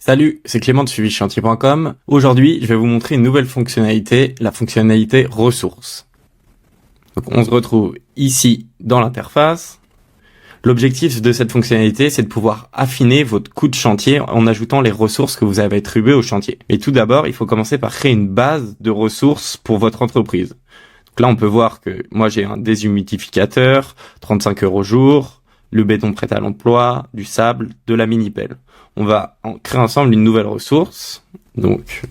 Salut, c'est Clément de suivichantier.com. Aujourd'hui, je vais vous montrer une nouvelle fonctionnalité, la fonctionnalité ressources. Donc, on se retrouve ici dans l'interface. L'objectif de cette fonctionnalité, c'est de pouvoir affiner votre coût de chantier en ajoutant les ressources que vous avez attribuées au chantier. Mais tout d'abord, il faut commencer par créer une base de ressources pour votre entreprise. Donc là, on peut voir que moi, j'ai un déshumidificateur, 35 € jour, le béton prêt à l'emploi, du sable, de la mini-pelle. On va créer ensemble une nouvelle ressource, donc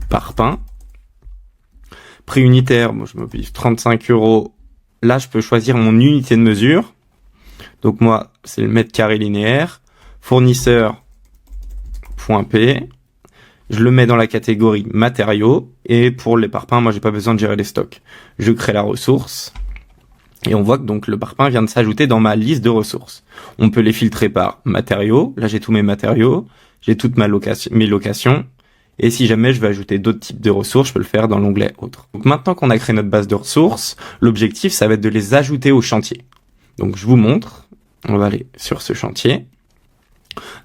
parpaing. Prix unitaire, moi je me pige 35 €. Là, je peux choisir mon unité de mesure. Donc moi, c'est le mètre carré linéaire. Fournisseur .p. Je le mets dans la catégorie matériaux. Et pour les parpaings, moi j'ai pas besoin de gérer les stocks. Je crée la ressource. Et on voit que donc le parpaing vient de s'ajouter dans ma liste de ressources. On peut les filtrer par matériaux. Là, j'ai tous mes matériaux. J'ai toutes mes locations. Et si jamais je veux ajouter d'autres types de ressources, je peux le faire dans l'onglet autres. Donc maintenant qu'on a créé notre base de ressources, l'objectif, ça va être de les ajouter au chantier. Donc je vous montre. On va aller sur ce chantier.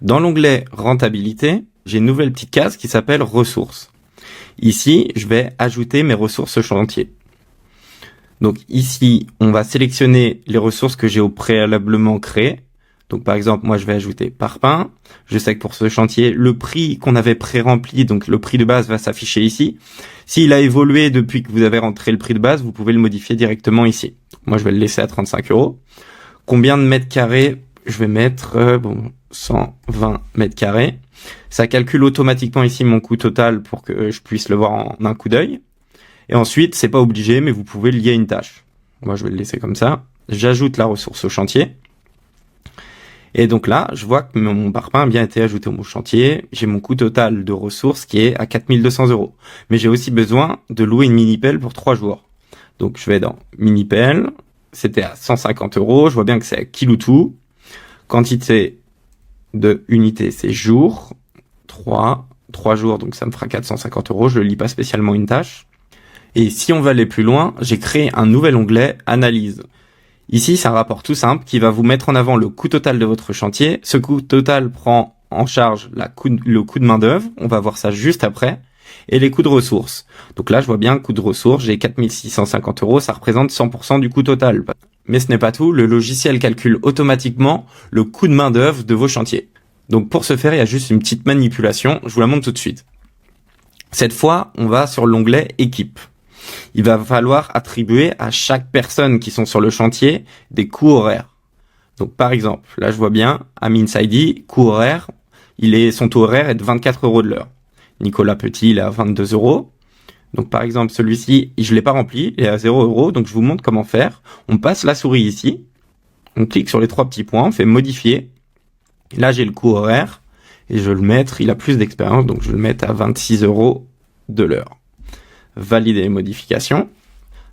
Dans l'onglet rentabilité, j'ai une nouvelle petite case qui s'appelle ressources. Ici, je vais ajouter mes ressources au chantier. Donc ici, on va sélectionner les ressources que j'ai préalablement créées. Donc par exemple, moi je vais ajouter parpaing. Je sais que pour ce chantier, le prix qu'on avait pré-rempli, donc le prix de base va s'afficher ici. S'il a évolué depuis que vous avez rentré le prix de base, vous pouvez le modifier directement ici. Donc, moi je vais le laisser à 35 €. Combien de mètres carrés? Je vais mettre 120 mètres carrés. Ça calcule automatiquement ici mon coût total pour que je puisse le voir en un coup d'œil. Et ensuite, c'est pas obligé, mais vous pouvez lier une tâche. Moi, je vais le laisser comme ça. J'ajoute la ressource au chantier. Et donc là, je vois que mon parpaing a bien été ajouté au chantier. J'ai mon coût total de ressources qui est à 4200 €. Mais j'ai aussi besoin de louer une mini-pelle pour 3 jours. Donc, je vais dans mini-pelle. C'était à 150 €. Je vois bien que c'est à kilo-tout. Quantité de unité, c'est jour. 3 jours, donc ça me fera 450 €. Je ne lis pas spécialement une tâche. Et si on veut aller plus loin, j'ai créé un nouvel onglet Analyse. Ici, c'est un rapport tout simple qui va vous mettre en avant le coût total de votre chantier. Ce coût total prend en charge le coût de main d'œuvre. On va voir ça juste après. Et les coûts de ressources. Donc là, je vois bien le coût de ressources. J'ai 4650 €. Ça représente 100% du coût total. Mais ce n'est pas tout. Le logiciel calcule automatiquement le coût de main d'œuvre de vos chantiers. Donc pour ce faire, il y a juste une petite manipulation. Je vous la montre tout de suite. Cette fois, on va sur l'onglet Équipe. Il va falloir attribuer à chaque personne qui sont sur le chantier des coûts horaires. Donc par exemple, là je vois bien, Amin Saidi, coût horaire, son taux horaire est de 24 € de l'heure. Nicolas Petit, il est à 22 €. Donc par exemple, celui-ci, je l'ai pas rempli, il est à 0 €, donc je vous montre comment faire. On passe la souris ici, on clique sur les 3 petits points, on fait modifier. Là j'ai le coût horaire, et je vais le mettre, il a plus d'expérience, donc je vais le mettre à 26 € de l'heure. Valider les modifications.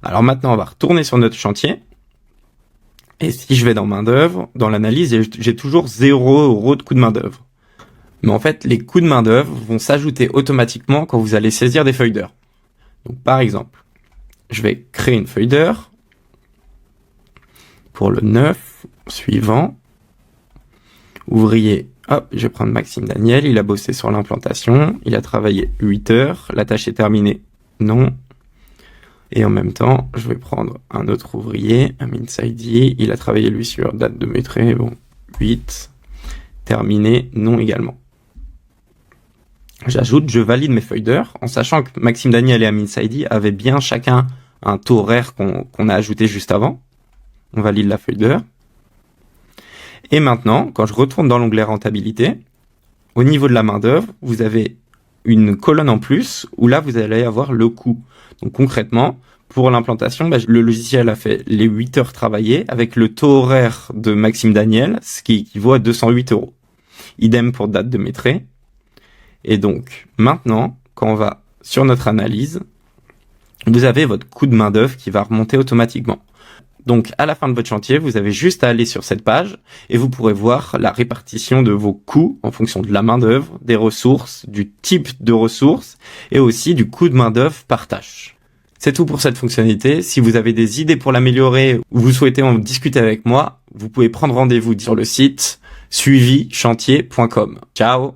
Alors maintenant, on va retourner sur notre chantier. Et si je vais dans main d'œuvre, dans l'analyse, j'ai toujours 0 € de coût de main d'œuvre. Mais en fait, les coûts de main d'œuvre vont s'ajouter automatiquement quand vous allez saisir des feuilles d'heure. Donc par exemple, je vais créer une feuille d'heure pour le 9 suivant. Ouvrier, hop, je vais prendre Maxime Daniel, il a bossé sur l'implantation, il a travaillé 8 heures, la tâche est terminée. Non. Et en même temps, je vais prendre un autre ouvrier, Amin Saidi. Il a travaillé lui sur date de maîtrise, 8. Terminé, non également. J'ajoute, je valide mes feuilles d'heure, en sachant que Maxime Daniel et Amin Saidi avaient bien chacun un taux horaire qu'on a ajouté juste avant. On valide la feuille d'heure. Et maintenant, quand je retourne dans l'onglet rentabilité, au niveau de la main d'œuvre, vous avez une colonne en plus où là vous allez avoir le coût. Donc concrètement, pour l'implantation, le logiciel a fait les 8 heures travaillées avec le taux horaire de Maxime Daniel, ce qui équivaut à 208 €. Idem pour date de maîtrise. Et donc maintenant, quand on va sur notre analyse, vous avez votre coût de main d'œuvre qui va remonter automatiquement. Donc à la fin de votre chantier, vous avez juste à aller sur cette page et vous pourrez voir la répartition de vos coûts en fonction de la main d'œuvre, des ressources, du type de ressources et aussi du coût de main d'œuvre par tâche. C'est tout pour cette fonctionnalité. Si vous avez des idées pour l'améliorer ou vous souhaitez en discuter avec moi, vous pouvez prendre rendez-vous sur le site suivichantier.com. Ciao!